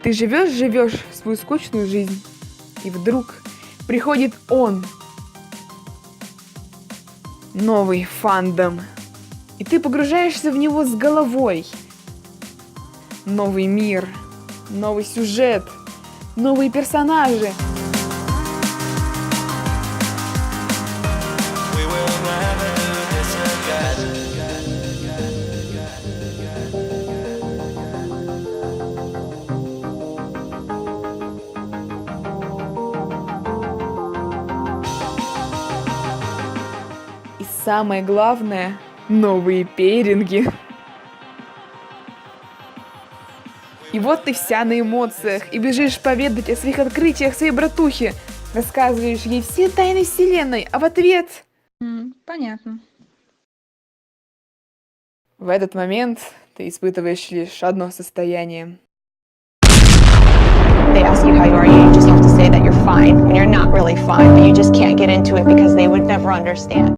Ты живешь свою скучную жизнь, и вдруг приходит он, новый фандом, и ты погружаешься в него с головой. Новый мир, новый сюжет, новые персонажи. И самое главное, новые пейринги. И вот ты вся на эмоциях и бежишь поведать о своих открытиях своей братухе. Рассказываешь ей все тайны вселенной, а в ответ... Понятно. В этот момент ты испытываешь лишь одно состояние. They ask you how you are, you just have to say that you're fine when you're not really fine, but you just can't get into it because they would never understand.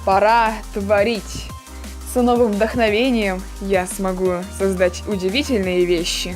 Пора творить. С новым вдохновением я смогу создать удивительные вещи.